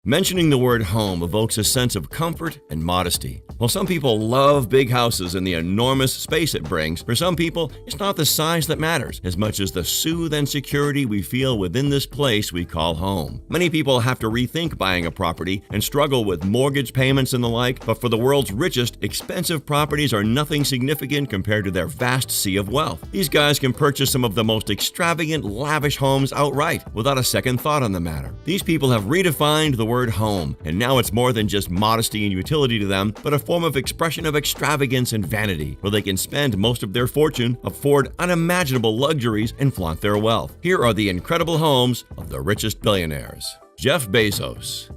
Mentioning the word home evokes a sense of comfort and modesty. While some people love big houses and the enormous space it brings, for some people, it's not the size that matters as much as the soothe and security we feel within this place we call home. Many people have to rethink buying a property and struggle with mortgage payments and the like, but for the world's richest, expensive properties are nothing significant compared to their vast sea of wealth. These guys can purchase some of the most extravagant, lavish homes outright without a second thought on the matter. These people have redefined the word home, and now it's more than just modesty and utility to them, but a form of expression of extravagance and vanity, where they can spend most of their fortune, afford unimaginable luxuries, and flaunt their wealth. Here are the incredible homes of the richest billionaires. Jeff Bezos.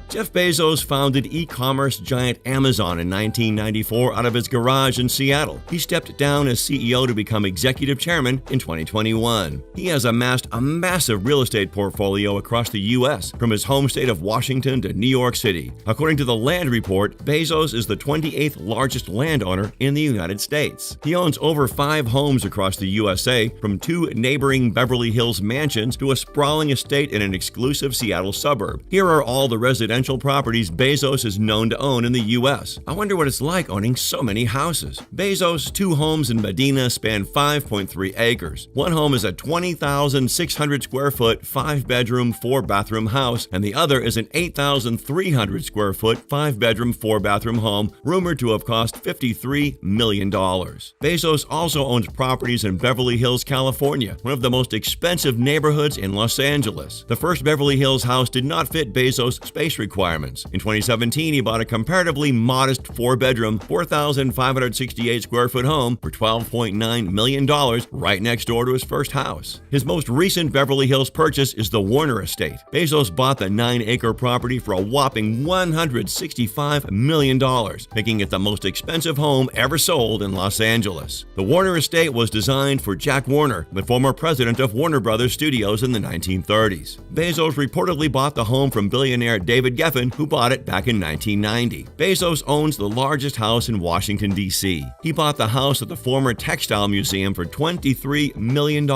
Jeff Bezos founded e-commerce giant Amazon in 1994 out of his garage in Seattle. He stepped down as CEO to become executive chairman in 2021. He has amassed a massive real estate portfolio across the U.S., from his home state of Washington to New York City. According to the Land Report, Bezos is the 28th largest landowner in the United States. He owns over 5 homes across the USA, from 2 neighboring Beverly Hills mansions to a sprawling estate in an exclusive Seattle suburb. Here are all the residential properties Bezos is known to own in the U.S. I wonder what it's like owning so many houses. Bezos' 2 homes in Medina span 5.3 acres. One home is a 20,600 square foot, 5-bedroom, 4-bathroom house, and the other is an 8,300 square foot, 5-bedroom, 4-bathroom home, rumored to have cost $53 million. Bezos also owns properties in Beverly Hills, California, one of the most expensive neighborhoods in Los Angeles. The first Beverly Hills house did not fit Bezos' space requirements. In 2017, he bought a comparatively modest 4-bedroom, 4,568 square foot home for $12.9 million right next door to his first house. His most recent Beverly Hills purchase is the Warner Estate. Bezos bought the 9-acre property for a whopping $165 million, making it the most expensive home ever sold in Los Angeles. The Warner Estate was designed for Jack Warner, the former president of Warner Brothers Studios in the 1930s. Bezos reportedly bought the home from billionaire David Geffen, who bought it back in 1990. Bezos owns the largest house in Washington, D.C. He bought the house at the former Textile Museum for $23 million.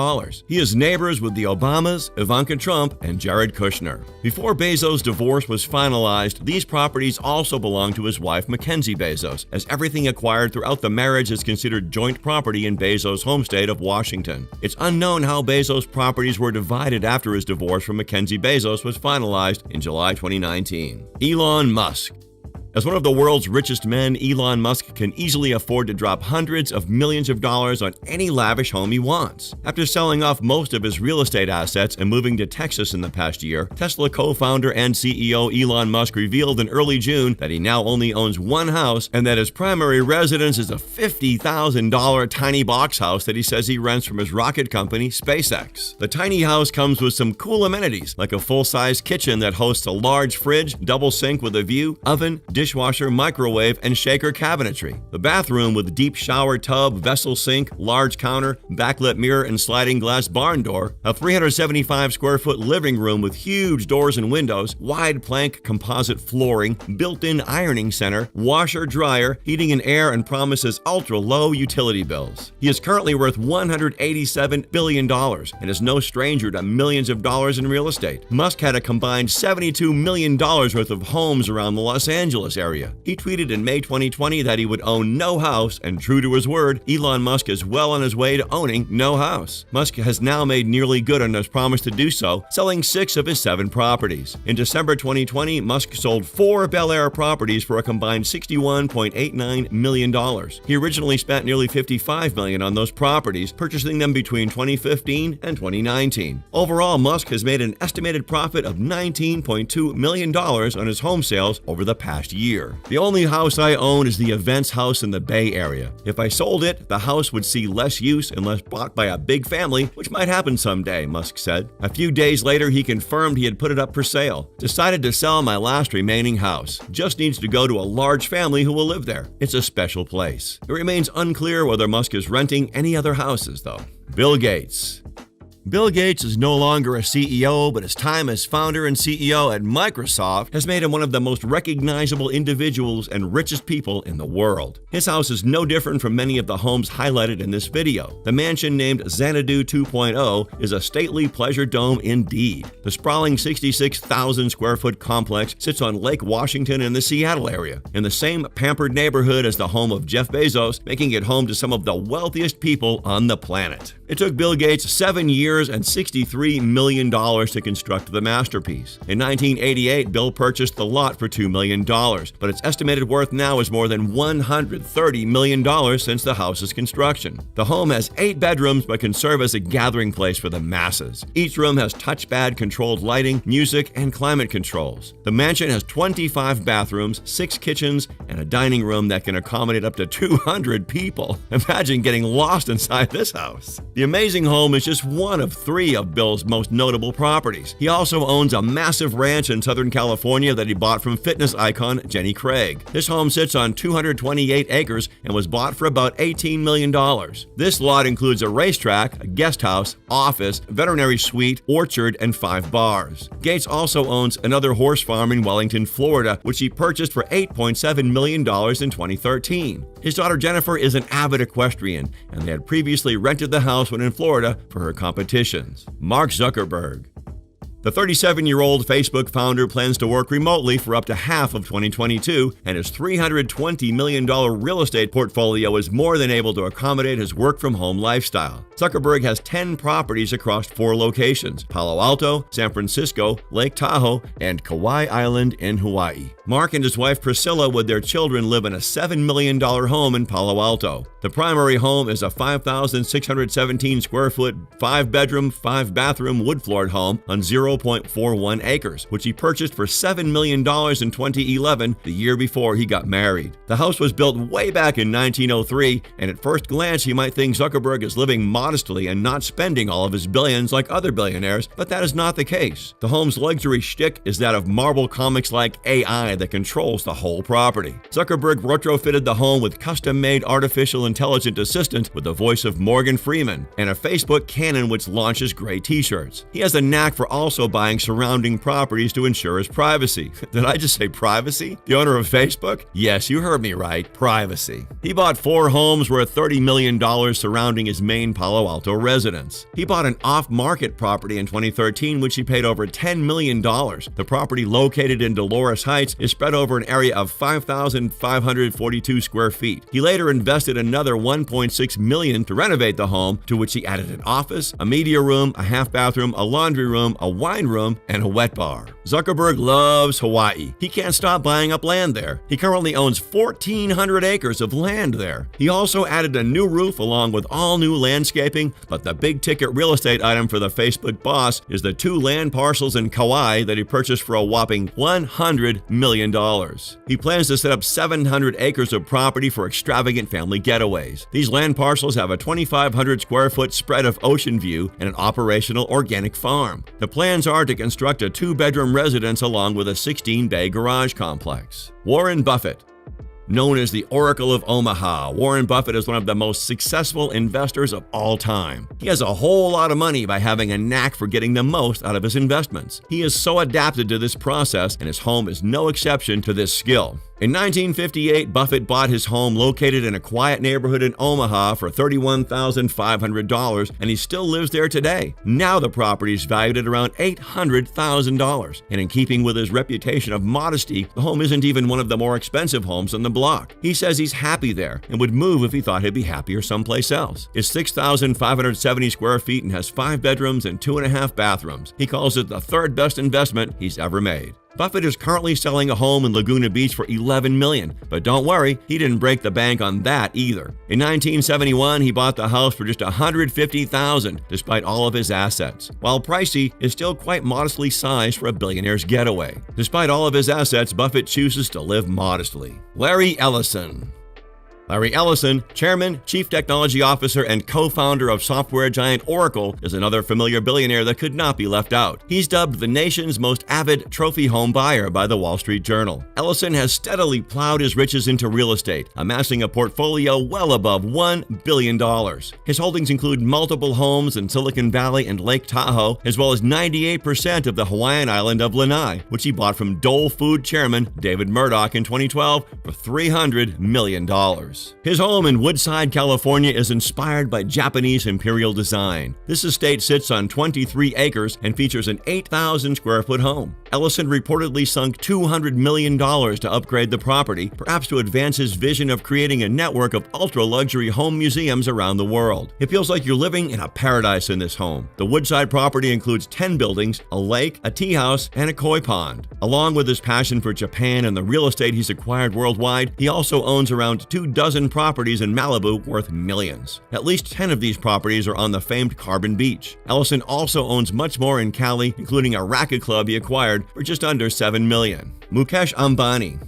He is neighbors with the Obamas, Ivanka Trump, and Jared Kushner. Before Bezos' divorce was finalized, these properties also belonged to his wife Mackenzie Bezos, as everything acquired throughout the marriage is considered joint property in Bezos' home state of Washington. It's unknown how Bezos' properties were divided after his divorce from Mackenzie Bezos was finalized in July 2019. Elon Musk. As one of the world's richest men, Elon Musk can easily afford to drop hundreds of millions of dollars on any lavish home he wants. After selling off most of his real estate assets and moving to Texas in the past year, Tesla co-founder and CEO Elon Musk revealed in early June that he now only owns one house and that his primary residence is a $50,000 tiny box house that he says he rents from his rocket company, SpaceX. The tiny house comes with some cool amenities, like a full-size kitchen that hosts a large fridge, double sink with a view, oven, dishwasher, microwave, and shaker cabinetry. The bathroom with deep shower tub, vessel sink, large counter, backlit mirror, and sliding glass barn door. A 375 square foot living room with huge doors and windows, wide plank composite flooring, built-in ironing center, washer, dryer, heating and air, and promises ultra-low utility bills. He is currently worth $187 billion and is no stranger to millions of dollars in real estate. Musk had a combined $72 million worth of homes around the Los Angeles area. He tweeted in May 2020 that he would own no house, and true to his word, Elon Musk is well on his way to owning no house. Musk has now made nearly good on his promise to do so, selling 6 of his 7 properties. In December 2020, Musk sold 4 Bel Air properties for a combined $61.89 million. He originally spent nearly $55 million on those properties, purchasing them between 2015 and 2019. Overall, Musk has made an estimated profit of $19.2 million on his home sales over the past year. The only house I own is the Events House in the Bay Area. If I sold it, the house would see less use unless bought by a big family, which might happen someday, Musk said. A few days later, he confirmed he had put it up for sale. Decided to sell my last remaining house. Just needs to go to a large family who will live there. It's a special place. It remains unclear whether Musk is renting any other houses, though. Bill Gates. Bill Gates is no longer a CEO, but his time as founder and CEO at Microsoft has made him one of the most recognizable individuals and richest people in the world. His house is no different from many of the homes highlighted in this video. The mansion named Xanadu 2.0 is a stately pleasure dome indeed. The sprawling 66,000 square foot complex sits on Lake Washington in the Seattle area, in the same pampered neighborhood as the home of Jeff Bezos, making it home to some of the wealthiest people on the planet. It took Bill Gates 7 years and $63 million to construct the masterpiece. In 1988, Bill purchased the lot for $2 million, but its estimated worth now is more than $130 million since the house's construction. The home has 8 bedrooms but can serve as a gathering place for the masses. Each room has touchpad-controlled lighting, music, and climate controls. The mansion has 25 bathrooms, 6 kitchens, and a dining room that can accommodate up to 200 people. Imagine getting lost inside this house. The amazing home is just one of 3 of Bill's most notable properties. He also owns a massive ranch in Southern California that he bought from fitness icon Jenny Craig. This home sits on 228 acres and was bought for about $18 million. This lot includes a racetrack, a guest house, office, veterinary suite, orchard, and 5 bars. Gates also owns another horse farm in Wellington, Florida, which he purchased for $8.7 million in 2013. His daughter Jennifer is an avid equestrian, and they had previously rented the house when in Florida for her competitions. Mark Zuckerberg. The 37-year-old Facebook founder plans to work remotely for up to half of 2022, and his $320 million real estate portfolio is more than able to accommodate his work-from-home lifestyle. Zuckerberg has 10 properties across 4 locations: Palo Alto, San Francisco, Lake Tahoe, and Kauai Island in Hawaii. Mark and his wife Priscilla with their children live in a $7 million home in Palo Alto. The primary home is a 5,617 square foot, 5-bedroom, 5-bathroom wood-floored home on 0.41 acres, which he purchased for $7 million in 2011, the year before he got married. The house was built way back in 1903, and at first glance you might think Zuckerberg is living modestly and not spending all of his billions like other billionaires, but that is not the case. The home's luxury shtick is that of Marvel Comics-like AI that controls the whole property. Zuckerberg retrofitted the home with custom-made artificial intelligent assistant with the voice of Morgan Freeman and a Facebook cannon which launches gray t-shirts. He has a knack for also buying surrounding properties to ensure his privacy. Did I just say privacy? The owner of Facebook? Yes, you heard me right, privacy. He bought 4 homes worth $30 million surrounding his main Palo Alto residence. He bought an off-market property in 2013 which he paid over $10 million. The property, located in Dolores Heights, is spread over an area of 5,542 square feet. He later invested another $1.6 million to renovate the home, to which he added an office, a media room, a half-bathroom, a laundry room, a wine room, and a wet bar. Zuckerberg loves Hawaii. He can't stop buying up land there. He currently owns 1,400 acres of land there. He also added a new roof along with all new landscaping, but the big-ticket real estate item for the Facebook boss is the 2 land parcels in Kauai that he purchased for a whopping $100 million. He plans to set up 700 acres of property for extravagant family getaways. These land parcels have a 2,500 square foot spread of ocean view and an operational organic farm. The plans are to construct a 2-bedroom residence along with a 16-bay garage complex. Warren Buffett. Known as the Oracle of Omaha, Warren Buffett is one of the most successful investors of all time. He has a whole lot of money by having a knack for getting the most out of his investments. He is so adapted to this process, and his home is no exception to this skill. In 1958, Buffett bought his home located in a quiet neighborhood in Omaha for $31,500, and he still lives there today. Now the property is valued at around $800,000, and in keeping with his reputation of modesty, the home isn't even one of the more expensive homes on the block. He says he's happy there and would move if he thought he'd be happier someplace else. It's 6,570 square feet and has 5 bedrooms and 2.5 bathrooms. He calls it the 3rd best investment he's ever made. Buffett is currently selling a home in Laguna Beach for $11 million, but don't worry, he didn't break the bank on that either. In 1971, he bought the house for just $150,000, despite all of his assets. While pricey, it's still quite modestly sized for a billionaire's getaway. Despite all of his assets, Buffett chooses to live modestly. Larry Ellison. Larry Ellison, chairman, chief technology officer, and co-founder of software giant Oracle, is another familiar billionaire that could not be left out. He's dubbed the nation's most avid trophy home buyer by the Wall Street Journal. Ellison has steadily plowed his riches into real estate, amassing a portfolio well above $1 billion. His holdings include multiple homes in Silicon Valley and Lake Tahoe, as well as 98% of the Hawaiian island of Lanai, which he bought from Dole Food chairman David Murdoch in 2012 for $300 million. His home in Woodside, California is inspired by Japanese imperial design. This estate sits on 23 acres and features an 8,000 square foot home. Ellison reportedly sunk $200 million to upgrade the property, perhaps to advance his vision of creating a network of ultra-luxury home museums around the world. It feels like you're living in a paradise in this home. The Woodside property includes 10 buildings, a lake, a tea house, and a koi pond. Along with his passion for Japan and the real estate he's acquired worldwide, he also owns around 24 properties in Malibu worth millions. At least 10 of these properties are on the famed Carbon Beach. Ellison also owns much more in Cali, including a racket club he acquired for just under $7 million. Mukesh Ambani.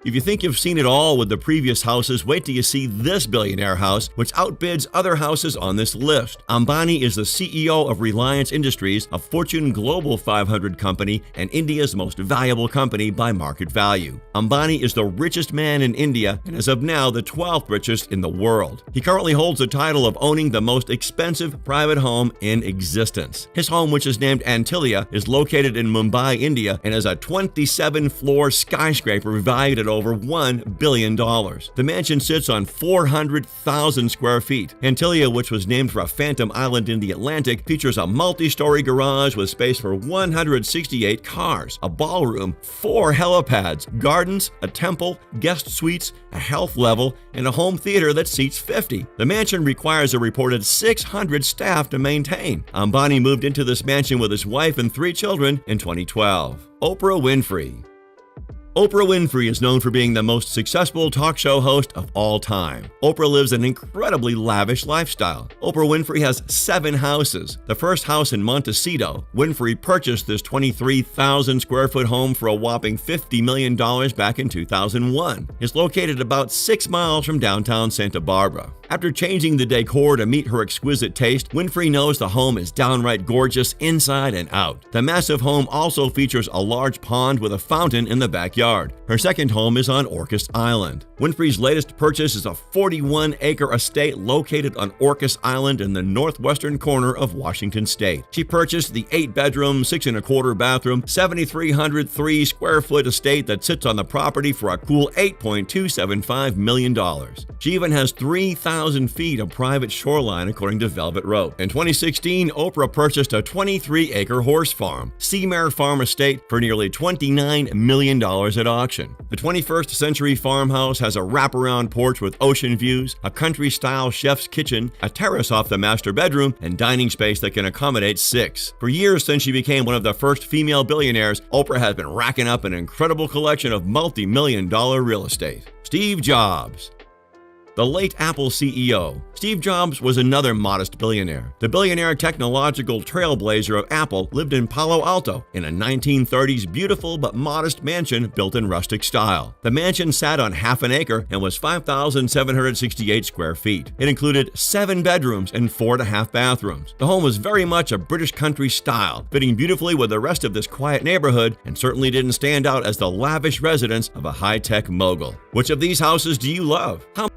If you think you've seen it all with the previous houses, wait till you see this billionaire house, which outbids other houses on this list. Ambani is the CEO of Reliance Industries, a Fortune Global 500 company and India's most valuable company by market value. Ambani is the richest man in India and as of now the 12th richest in the world. He currently holds the title of owning the most expensive private home in existence. His home, which is named Antilia, is located in Mumbai, India, and is a 27-floor skyscraper valued at over $1 billion. The mansion sits on 400,000 square feet. Antilia, which was named for a phantom island in the Atlantic, features a multi-story garage with space for 168 cars, a ballroom, 4 helipads, gardens, a temple, guest suites, a health level, and a home theater that seats 50. The mansion requires a reported 600 staff to maintain. Ambani moved into this mansion with his wife and 3 children in 2012. Oprah Winfrey. Oprah Winfrey is known for being the most successful talk show host of all time. Oprah lives an incredibly lavish lifestyle. Oprah Winfrey has 7 houses. The first house in Montecito, Winfrey purchased this 23,000 square foot home for a whopping $50 million back in 2001. It's located about 6 miles from downtown Santa Barbara. After changing the decor to meet her exquisite taste, Winfrey knows the home is downright gorgeous inside and out. The massive home also features a large pond with a fountain in the backyard. Her second home is on Orcas Island. Winfrey's latest purchase is a 41-acre estate located on Orcas Island in the northwestern corner of Washington State. She purchased the 8-bedroom, 6.25 bathroom, 7,303 square foot estate that sits on the property for a cool $8.275 million. She even has 3,000 feet of private shoreline, according to Velvet Rope. In 2016, Oprah purchased a 23-acre horse farm, Seamare Farm Estate, for nearly $29 million at auction. The 21st century farmhouse has a wraparound porch with ocean views, a country-style chef's kitchen, a terrace off the master bedroom, and dining space that can accommodate 6. For years since she became one of the first female billionaires, Oprah has been racking up an incredible collection of multi-million-dollar real estate. Steve Jobs. The late Apple CEO, Steve Jobs, was another modest billionaire. The billionaire technological trailblazer of Apple lived in Palo Alto in a 1930s beautiful but modest mansion built in rustic style. The mansion sat on half an acre and was 5,768 square feet. It included 7 bedrooms and 4.5 bathrooms. The home was very much a British country style, fitting beautifully with the rest of this quiet neighborhood, and certainly didn't stand out as the lavish residence of a high-tech mogul. Which of these houses do you love? How